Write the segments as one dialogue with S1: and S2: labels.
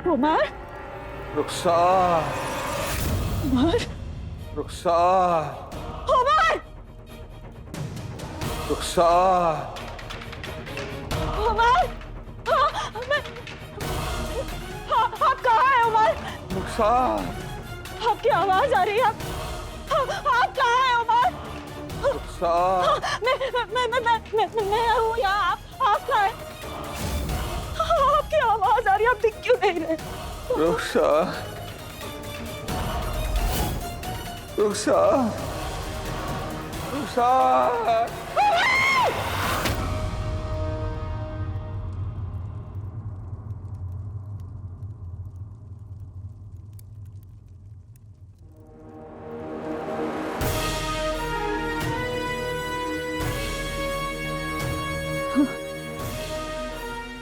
S1: उमर,
S2: रुखसार,
S1: उमर,
S2: रुखसार,
S1: उमर,
S2: रुखसार,
S1: उमर, आप कहाँ हैं उमर?
S2: रुखसार,
S1: आपकी आवाज आ रही है। आप कहाँ हैं उमर?
S2: रुखसार,
S1: मैं हूँ यहाँ। आप कहाँ हैं? आपकी आवाज आ रही है, आप दिख क्यों नहीं रहे?
S2: रुखसार, रुखसार, रुखसार।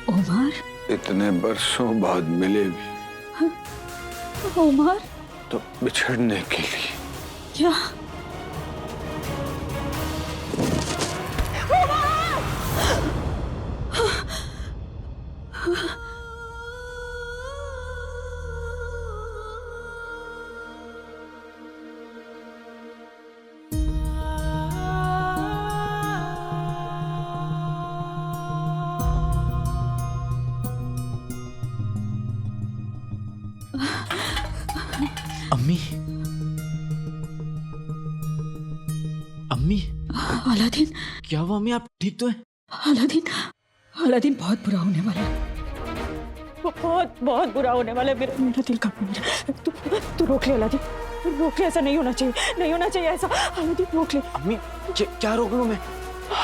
S1: उमर,
S2: इतने बरसों बाद मिले भी
S1: उमर,
S2: तो बिछड़ने के लिए।
S1: क्या?
S3: अम्मी, अम्मी,
S1: अलादीन,
S3: क्या हुआ अम्मी? आप ठीक तो हैं?
S1: अलादीन, अलादीन बहुत बुरा होने वाला है। बहुत बहुत बुरा होने वाला है। मेरा दिल कांपने लगा। तू रोक ले अलादीन, रोक ले। ऐसा नहीं होना चाहिए, नहीं होना चाहिए ऐसा। अलादीन रोक ले।
S3: अम्मी, क्या रोक लूं मैं?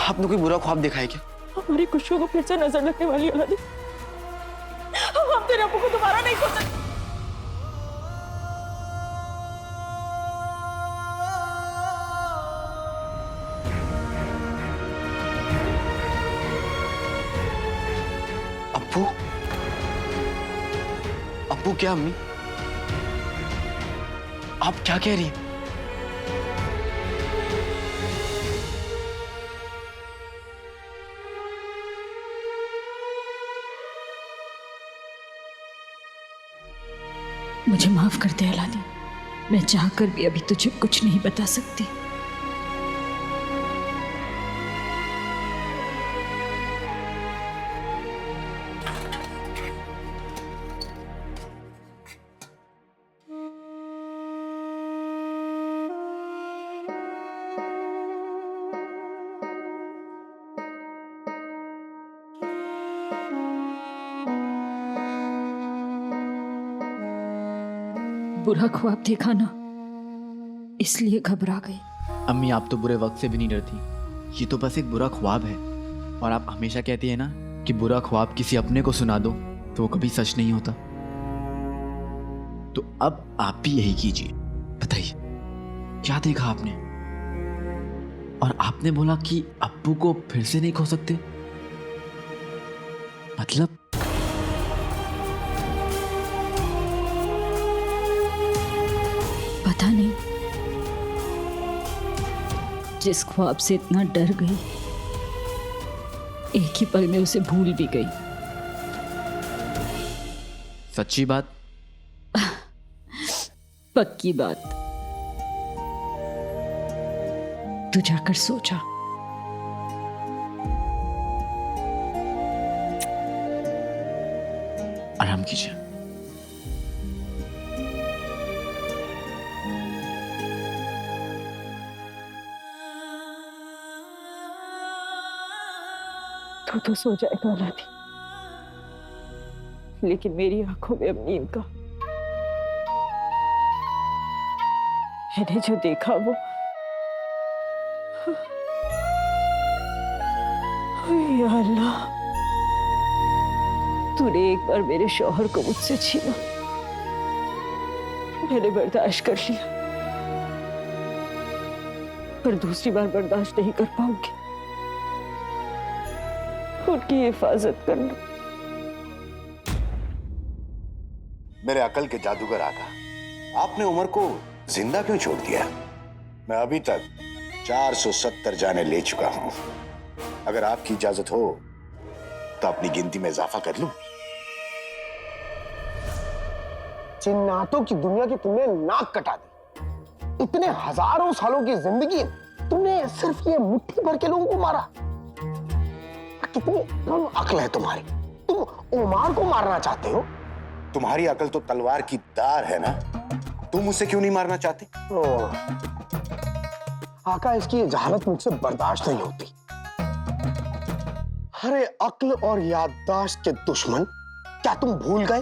S3: आपने कोई बुरा ख्वाब देखा है क्या?
S1: हमारी खुशियों को फिर से नजर लगने वाली है अलादीन। हम तेरे अब्बू को दोबारा नहीं खो सकते।
S3: अब्बू, अब्बू क्या? अम्मी, आप क्या कह रही हैं?
S1: मुझे माफ कर दे अलादीन, मैं चाहकर भी अभी तुझे कुछ नहीं बता सकती। बुरा ख्वाब देखा ना, इसलिए घबरा गई।
S3: अम्मी, आप तो बुरे वक्त से भी नहीं डरती। ये तो बस एक बुरा ख्वाब है। और आप हमेशा कहती है ना कि बुरा ख्वाब किसी अपने को सुना दो तो वो कभी सच नहीं होता। तो अब आप भी यही कीजिए। बताइए, क्या देखा आपने? और आपने बोला कि अब्बू को फिर से नहीं खो सकते। मतलब?
S1: पता नहीं, जिस ख्वाब से इतना डर गई, एक ही पल में उसे भूल भी गई।
S3: सच्ची बात?
S1: पक्की बात। तू जाकर सो जा।
S3: आराम कीजिए।
S1: तू तो सो जाएगा अलादीन, लेकिन मेरी आंखों में अब नींद का। मैंने जो देखा वो, या अल्लाह, तूने एक बार मेरे शौहर को मुझसे छीना, मैंने बर्दाश्त कर लिया, पर दूसरी बार बर्दाश्त नहीं कर पाऊंगी। उनकी हिफाजत करना।
S4: मेरे अकल के जादूगर आका, आपने उमर को जिंदा क्यों छोड़ दिया? मैं अभी तक 470 जाने ले चुका हूं। अगर आपकी इजाजत हो तो अपनी गिनती में इजाफा कर लूं।
S5: जिन्नातों की दुनिया की तुमने नाक कटा दी। इतने हजारों सालों की जिंदगी में तुमने सिर्फ ये मुट्ठी भर के लोगों को मारा। कितनी कम अक्ल है तुम्हारी, तुम ओमार को मारना चाहते हो।
S4: तुम्हारी अकल तो तलवार की धार है ना, तुम उसे क्यों नहीं मारना चाहते?
S5: आका, इसकी ये जहालत मुझसे बर्दाश्त नहीं होती। अरे अक्ल और याददाश्त के दुश्मन, क्या तुम भूल गए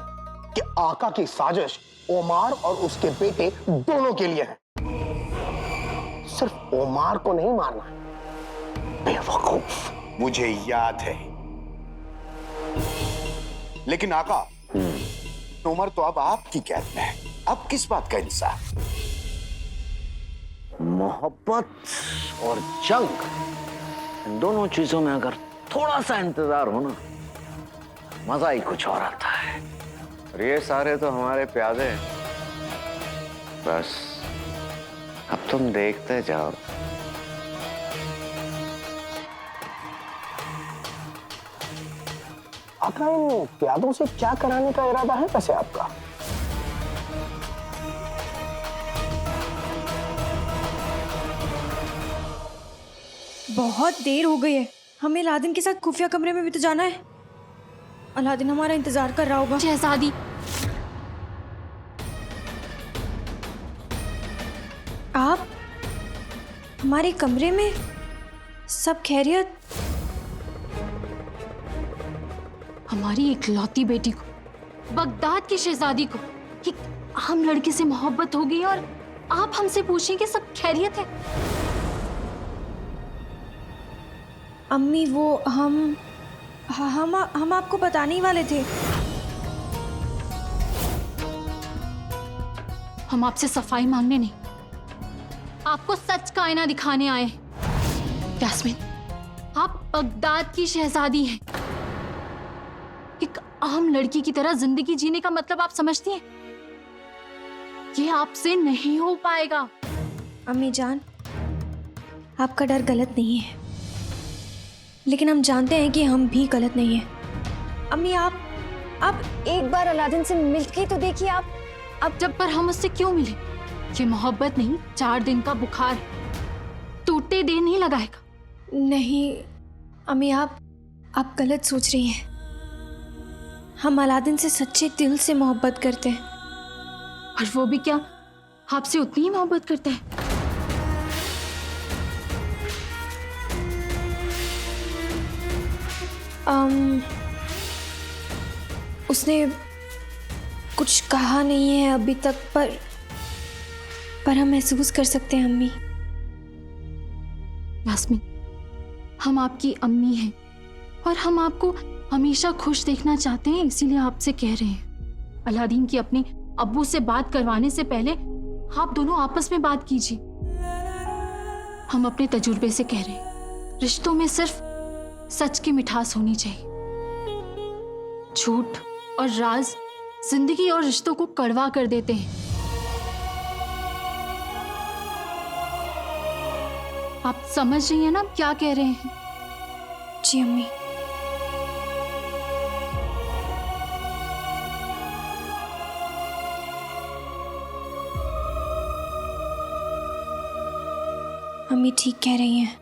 S5: कि आका की साजिश ओमार और उसके बेटे दोनों के लिए है। सिर्फ ओमार को नहीं मारना, बेवकूफ।
S4: मुझे याद है, लेकिन आका, उमर तो अब आपकी कैद में है। अब किस बात का इंसाफ?
S6: मोहब्बत और जंग, इन दोनों चीजों में अगर थोड़ा सा इंतजार हो ना, मजा ही कुछ और आता है। और ये सारे तो हमारे प्यादे हैं। बस अब तुम देखते जाओ।
S5: आका, इन प्यादों से क्या कराने का इरादा है वैसे आपका?
S7: बहुत देर हो गई है, हमें अलादीन के साथ खुफिया कमरे में भी तो जाना है। अलादीन हमारा इंतजार कर रहा होगा।
S8: शहजादी,
S7: आप हमारे कमरे में? सब खैरियत?
S8: हमारी इकलौती बेटी को, बगदाद की शहजादी को एक आम लड़के से मोहब्बत हो गई और आप हमसे पूछें कि सब खैरियत है?
S7: अम्मी, वो हम आपको बताने ही वाले थे।
S8: हम आपसे सफाई मांगने नहीं, आपको सच का आईना दिखाने आए हैं। यास्मीन, आप बगदाद की शहजादी हैं। एक आम लड़की की तरह जिंदगी जीने का मतलब आप समझती हैं? ये आपसे नहीं हो पाएगा।
S7: अम्मी जान, आपका डर गलत नहीं है, लेकिन हम जानते हैं कि हम भी गलत नहीं हैं। अम्मी, आप एक बार अलादीन से मिलके तो देखिए। आप
S8: जब पर हम उससे क्यों मिले? ये मोहब्बत नहीं, 4 दिन का बुखार, टूटते देर नहीं लगाएगा।
S7: नहीं अम्मी, आप गलत सोच रही हैं। हम अलादीन से सच्चे दिल से मोहब्बत करते हैं।
S8: और वो भी क्या आपसे उतनी ही मोहब्बत करते हैं?
S7: उसने कुछ कहा नहीं है अभी तक, पर हम महसूस कर सकते हैं अम्मी।
S8: यास्मीन, हम आपकी अम्मी हैं और हम आपको हमेशा खुश देखना चाहते हैं, इसीलिए आपसे कह रहे हैं। अलादीन की अपने अब्बू से बात करवाने से पहले आप दोनों आपस में बात कीजिए। हम अपने तजुर्बे से कह रहे हैं, रिश्तों में सिर्फ सच की मिठास होनी चाहिए। झूठ और राज जिंदगी और रिश्तों को कड़वा कर देते हैं। आप समझ रही हैं ना आप क्या कह रहे हैं?
S7: जी अम्मी। अम्मी ठीक कह रही हैं।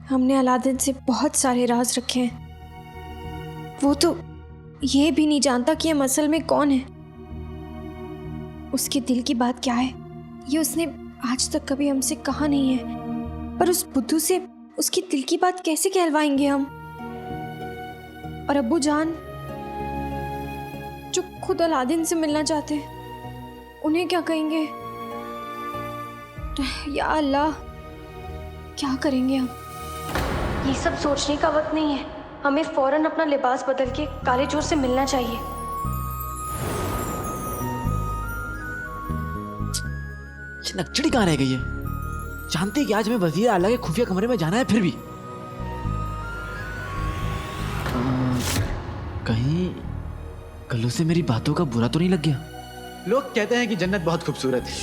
S7: हमने अलादीन से बहुत सारे राज रखे हैं। वो तो ये भी नहीं जानता कि हम असल में कौन है। उसके दिल की बात क्या है ये उसने आज तक कभी हमसे कहा नहीं है। पर उस बुद्धू से उसकी दिल की बात कैसे कहलवाएंगे हम? और अब्बू जान जो खुद अलादीन से मिलना चाहते हैं, उन्हें क्या कहेंगे? या अल्लाह, क्या करेंगे हम? ये सब सोचने का वक्त नहीं है। हमें फौरन अपना लिबास बदल के काले चोर से मिलना चाहिए।
S3: नकचड़ी कहाँ रह गई है? जानती है कि आज हमें वजीर आला के खुफिया कमरे में जाना है, फिर भी कहीं कल्लू से मेरी बातों का बुरा तो नहीं लग गया? लोग कहते हैं कि जन्नत बहुत खूबसूरत है,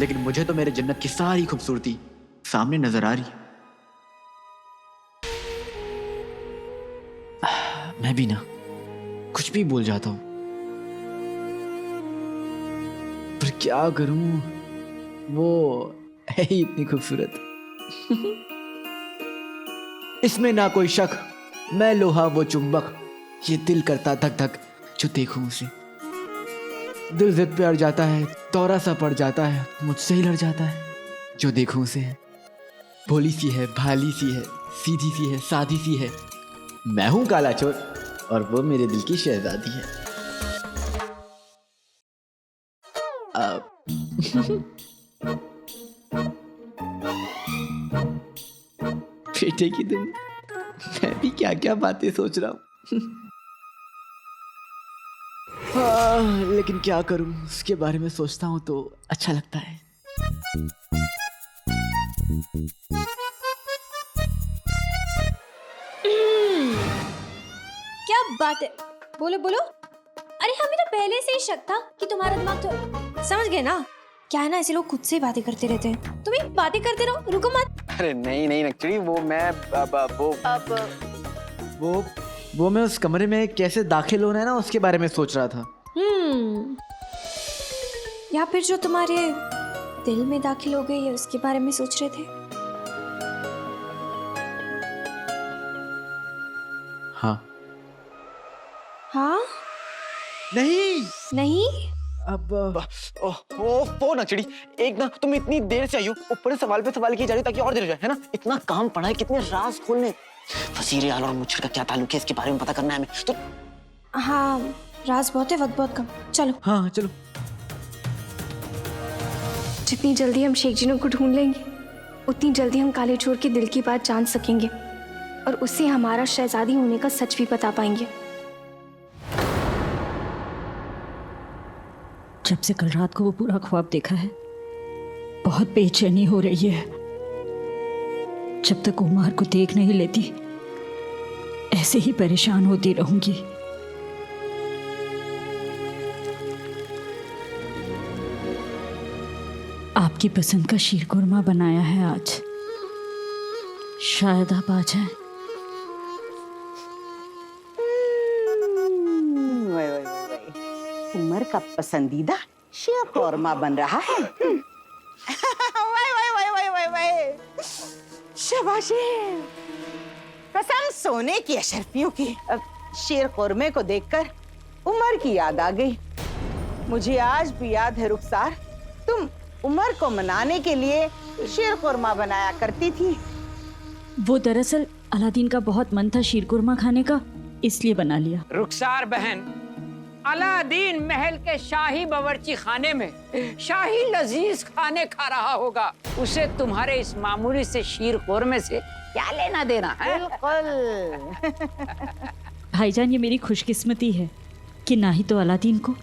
S3: लेकिन मुझे तो मेरे जन्नत की सारी खूबसूरती सामने नजर आ रही। मैं भी ना कुछ भी बोल जाता हूँ। क्या करूं, वो है ही इतनी खूबसूरत। इसमें ना कोई शक, मैं लोहा वो चुंबक, ये दिल करता धक धक जो देखूं उसे। दिल जिद पे अड़ जाता है, दौरा सा पड़ जाता है, मुझसे ही लड़ जाता है जो देखूं उसे। भोली सी है, भाली सी है, सीधी सी है, सादी सी है। मैं हूं काला चोर और वो मेरे दिल की शहजादी है। बेटे की तुम, मैं भी क्या क्या बातें सोच रहा हूँ। लेकिन क्या करूं, उसके बारे में सोचता हूं तो अच्छा लगता है।
S7: क्या बात है, बोलो बोलो। अरे हमें तो पहले से ही शक था कि तुम्हारा दिमाग तो, समझ गए ना। क्या है ना, ऐसे लोग खुद से बातें करते रहते हैं। तुम ही बातें करते रहो, रुको मत।
S6: अरे नहीं नहीं एक्चुअली वो मैं
S3: वो मैं उस कमरे में कैसे दाखिल होना है ना, उसके बारे में सोच रहा था।
S7: या फिर जो तुम्हारे दिल में दाखिल हो गई है उसके बारे में सोच रहे थे।
S3: हाँ।
S7: हाँ
S3: नहीं
S7: नहीं।
S3: अब
S6: ओ नचड़ी, एक ना तुम इतनी देर से आई हो, ऊपर से सवाल पे सवाल किए जा रही हो ताकि और देर हो जाए, है ना? इतना काम पड़ा है, कितने राज खोलने। वजीर आला और मुझे का क्या ताल्लुक है, इसके बारे में पता करना है हमें तो।
S7: हाँ राज बहुत है, वक्त बहुत कम। चलो
S3: हाँ चलो।
S7: जितनी जल्दी हम शेख जिनों को ढूंढ लेंगे उतनी जल्दी हम काले चोर के दिल की बात जान सकेंगे और उससे हमारा शहजादी होने का सच भी बता पाएंगे।
S1: जब से कल रात को वो पूरा ख्वाब देखा है, बहुत बेचैनी हो रही है। जब तक उमर को देख नहीं लेती, ऐसे ही परेशान होती रहूंगी। आपकी पसंद का शीर कुरमा बनाया है आज, शायद आप आ जाएं।
S9: उमर का पसंदीदा शीर कौरमा बन रहा है। वाई वाई वाई वाई वाई वाई, शाबाशी। कसम सोने की अशरफियों की। अब शीर कौरमे को देखकर उमर की याद आ गई। मुझे आज भी याद है रुखसार, तुम उमर को मनाने के लिए शीर कौरमा बनाया करती थी।
S1: वो दरअसल अलादीन का बहुत मन था शीर कुरमा खाने का, इसलिए बना लिया।
S10: रुखसार बहन, अलादीन महल के शाही बावर्ची खाने में शाही लजीज खाने खा रहा होगा। उसे तुम्हारे इस मामूली से शीर कोरमे से क्या लेना देना है?
S1: भाईजान, ये मेरी खुशकिस्मती है कि ना ही तो अलादीन को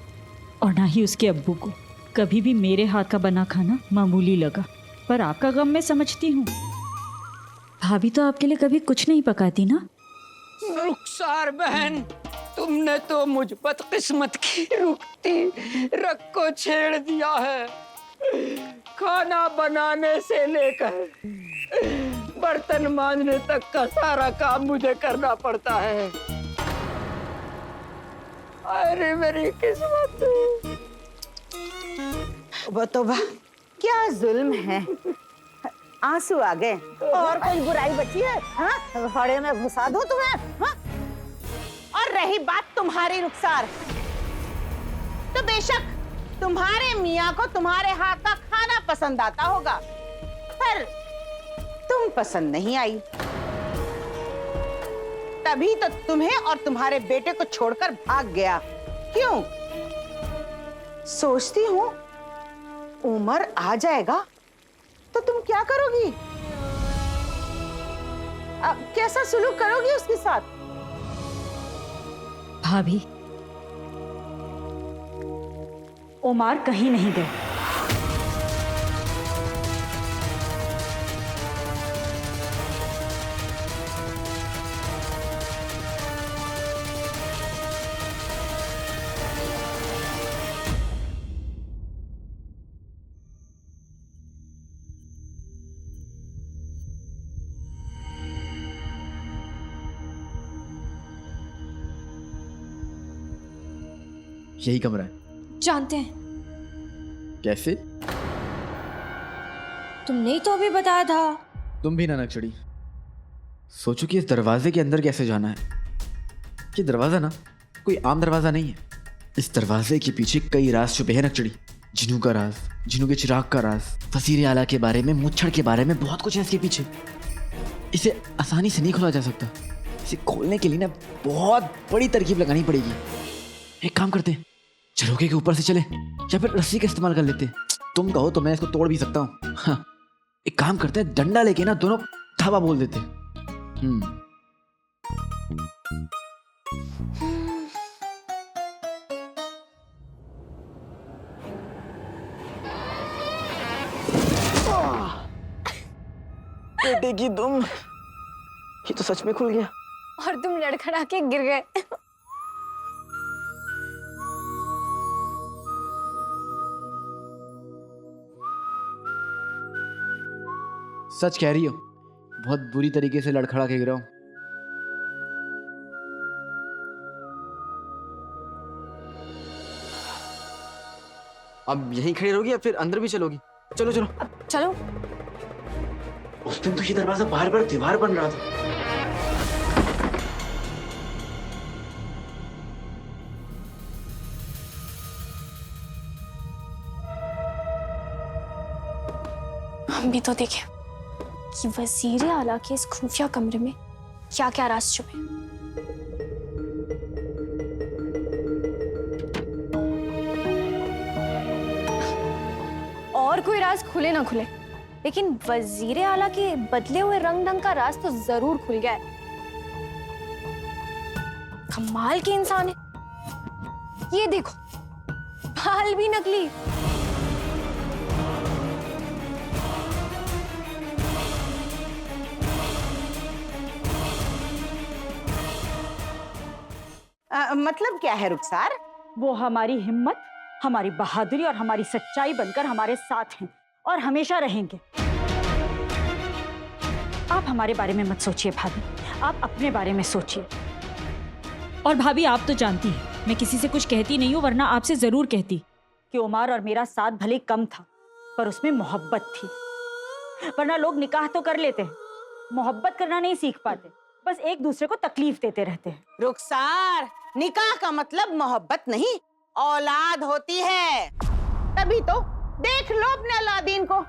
S1: और ना ही उसके अब्बू को कभी भी मेरे हाथ का बना खाना मामूली लगा। पर आपका गम मैं समझती हूँ। भाभी तो आपके लिए कभी कुछ नहीं पकाती ना।
S10: रुखसार बहन, तुमने तो मुझ बदकिस्मत की रुकती रग को छेड़ दिया है। खाना बनाने से लेकर बर्तन मांजने तक का सारा काम मुझे करना पड़ता है। अरे मेरी किस्मत।
S9: तौबा, क्या जुल्म है। आंसू आ गए और कोई बुराई बची है? हाँ, घड़े में घुसा दो तुम्हें। हाँ? और रही बात तुम्हारी रुखसार, तो बेशक तुम्हारे मियाँ को तुम्हारे हाथ का खाना पसंद आता होगा, पर तुम पसंद नहीं आई। तभी तो तुम्हें और तुम्हारे बेटे को छोड़कर भाग गया। क्यों? सोचती हूँ उमर आ जाएगा तो तुम क्या करोगी? कैसा सुलूक करोगी उसके साथ?
S1: भाभी, उमर कहीं नहीं गए।
S3: यही कमरा है।
S7: जानते हैं
S3: कैसे?
S7: तुमने ही तो अभी बताया था।
S3: तुम भी ना नक्शड़ी। सोचो कि इस दरवाजे के अंदर कैसे जाना है। ये दरवाजा ना कोई आम दरवाजा नहीं है। इस दरवाजे के पीछे कई राज छुपे हैं नक्शड़ी। जिन्नू का राज, जिन्नू के चिराग का राज, वजीर आला के बारे में, मुच्छड़ के बारे में, बहुत कुछ है इसके पीछे। इसे आसानी से नहीं खोला जा सकता। इसे खोलने के लिए ना बहुत बड़ी तरकीब लगानी पड़ेगी। एक काम करते हैं, झरोखे के ऊपर से चले या फिर रस्सी का इस्तेमाल कर लेते। तुम कहो तो मैं इसको तोड़ भी सकता हूँ। हाँ, एक काम करते हैं, डंडा लेके ना दोनों धावा बोल देते। बेटे की तुम, ये तो सच में खुल गया।
S7: और तुम लड़खड़ा के गिर गए।
S3: सच कह रही हो, बहुत बुरी तरीके से लड़खड़ा के गिरा हूं। अब यहीं खड़ी रहोगी या फिर अंदर भी चलोगी? चलो चलो।
S7: अब चलो।
S3: उस दिन तो ये दरवाजा बार बार दीवार बन रहा था।
S7: हम भी तो देखें कि वजीर आला के इस खुफिया कमरे में क्या क्या राज छुपे। और कोई राज खुले ना खुले, लेकिन वजीर आला के बदले हुए रंग ढंग का राज तो जरूर खुल गया है। कमाल के इंसान है। ये देखो, बाल भी नकली।
S9: मतलब क्या है रुखसार?
S1: वो हमारी हिम्मत, हमारी बहादुरी और हमारी सच्चाई बनकर हमारे साथ हैं और हमेशा रहेंगे। आप हमारे बारे में मत सोचिए भाभी, आप अपने बारे में सोचिए। और भाभी आप तो जानती हैं मैं किसी से कुछ कहती नहीं हूँ, वरना आपसे जरूर कहती कि उमर और मेरा साथ भले कम था पर उसमें मोहब्बत थी। वरना लोग निकाह तो कर लेते हैं, मोहब्बत करना नहीं सीख पाते, बस एक दूसरे को तकलीफ देते रहते हैं।
S9: रुखसार, निकाह का मतलब मोहब्बत नहीं, औलाद होती है। तभी तो देख लो अपने अलादीन को,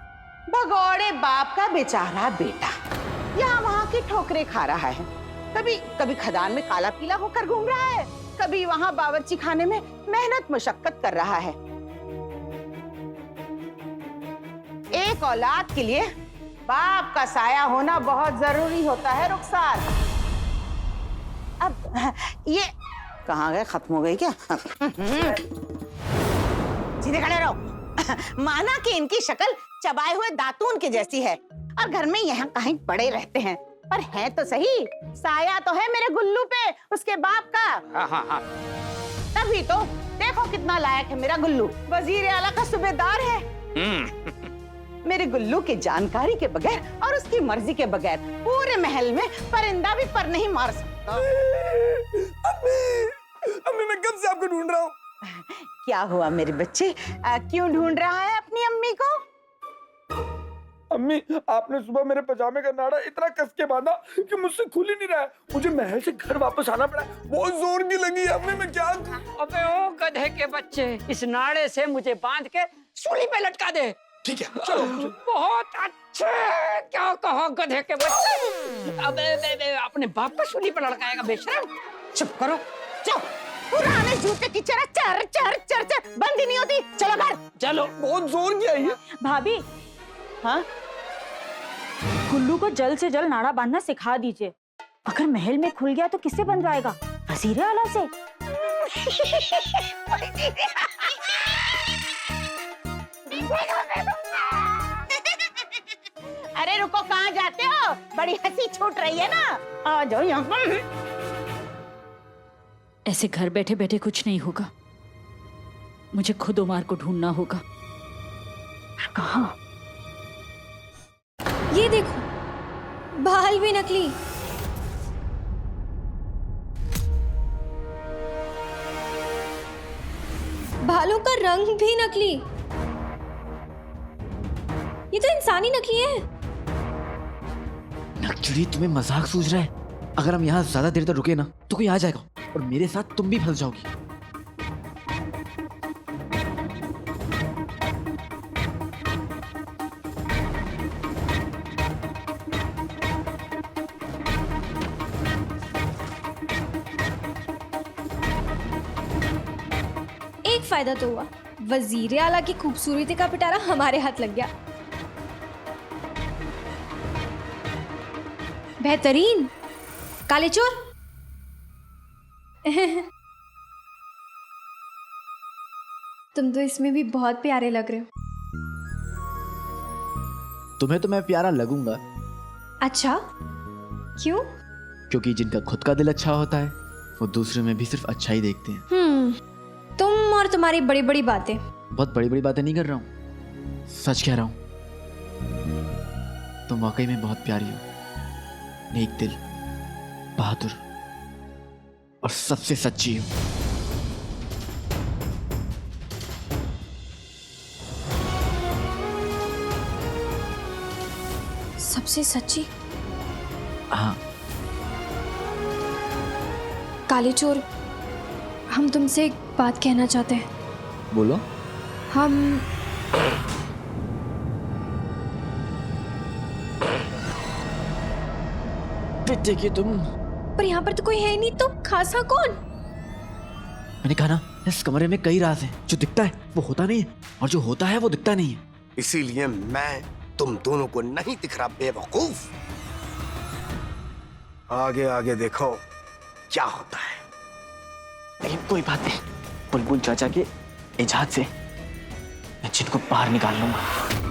S9: भगोड़े बाप का बेचारा बेटा यहाँ वहाँ की ठोकरें खा रहा है। कभी कभी खदान में काला पीला होकर घूम रहा है, कभी वहाँ बावर्ची खाने में मेहनत मशक्कत कर रहा है। एक औलाद के लिए बाप का साया होना बहुत जरूरी होता है रुखसार। अब ये कहाँ गए, खत्म हो गई क्या? सीधे खड़े रहो। माना कि इनकी शक्ल चबाए हुए दातून की जैसी है और घर में यहाँ कहीं पड़े रहते हैं, पर है तो सही, साया तो है मेरे गुल्लू पे, उसके बाप का। तभी तो देखो कितना लायक है मेरा गुल्लू, वजीर आला का सूबेदार है। मेरे गुल्लू की जानकारी के बगैर और उसकी मर्जी के बगैर पूरे महल में परिंदा भी पर नहीं मार सकता।
S5: अम्मी मैं कब से आपको ढूंढ रहा हूँ।
S9: क्या हुआ मेरे बच्चे, क्यों ढूंढ रहा है अपनी अम्मी को?
S5: अम्मी आपने सुबह मेरे पजामे का नाड़ा इतना कस के बांधा कि मुझसे खुल ही नहीं रहा है। मुझे महल से घर वापस आना पड़ा, बहुत जोर की लगी अम्मी, मैं क्या करूं?
S10: अबे ओ गधे के बच्चे, इस नाड़े से मुझे बांध के सूली पे लटका दे।
S5: ठीक है चलो।
S10: बहुत अच्छे, क्या कहो गधे के बच्चे। अबे अपने बाप का सूली पे लटकाएगा बेशरम।
S9: चुप करो, चुप। पुराने जूते की चर चर चर चर चर बंद ही नहीं होती। चलो घर
S10: चलो।
S5: बहुत जोर की आई है
S1: भाभी।
S9: हाँ,
S1: गुल्लू को जल्द से जल्द नाड़ा बांधना सिखा दीजिए। अगर महल में खुल गया तो किससे बंधवाएगा? वजीर आला से।
S9: अरे रुको, कहाँ जाते हो? बड़ी हंसी छूट रही है ना, आ जाओ यहाँ।
S1: ऐसे घर बैठे बैठे कुछ नहीं होगा, मुझे खुद उमर को ढूंढना होगा। कहाँ?
S7: ये देखो, बाल भी नकली। बालों का रंग भी नकली। ये तो इंसानी नकली है।
S3: नकचड़ी तुम्हें मजाक सूझ रहा है? अगर हम यहाँ ज्यादा देर तक रुके ना तो कोई आ जाएगा और मेरे साथ तुम भी फंस जाओगी।
S7: एक फायदा तो हुआ, वजीर आला की खूबसूरती का पिटारा हमारे हाथ लग गया। बेहतरीन काले चोर। तुम तो इसमें भी बहुत प्यारे लग रहे हो।
S3: तुम्हें तो मैं प्यारा लगूंगा।
S7: अच्छा, क्यों?
S3: क्योंकि जिनका खुद का दिल अच्छा होता है वो दूसरे में भी सिर्फ अच्छा ही देखते हैं।
S7: तुम और तुम्हारी बड़ी बड़ी बातें।
S3: बहुत बड़ी बड़ी बातें नहीं कर रहा हूँ, सच कह रहा हूँ। तुम वाकई में बहुत प्यारी हो, नेक दिल, बहादुर और सबसे सच्ची हो।
S7: सबसे सच्ची?
S3: हाँ।
S7: काले चोर, हम तुमसे एक बात कहना चाहते हैं।
S3: बोलो।
S7: हम
S3: देखिए तुम,
S7: पर यहाँ पर तो कोई है नहीं, तो खासा कौन?
S3: मैंने कहा ना, इस कमरे में कई राज हैं। जो दिखता है वो होता नहीं है और जो होता है वो दिखता नहीं है।
S5: इसीलिए मैं तुम दोनों को नहीं दिख रहा बेवकूफ। आगे आगे देखो क्या होता है।
S3: लेकिन कोई बात नहीं, बुलबुल चाचा के इजाजत से मैं जिनको बाहर निकाल लूंगा।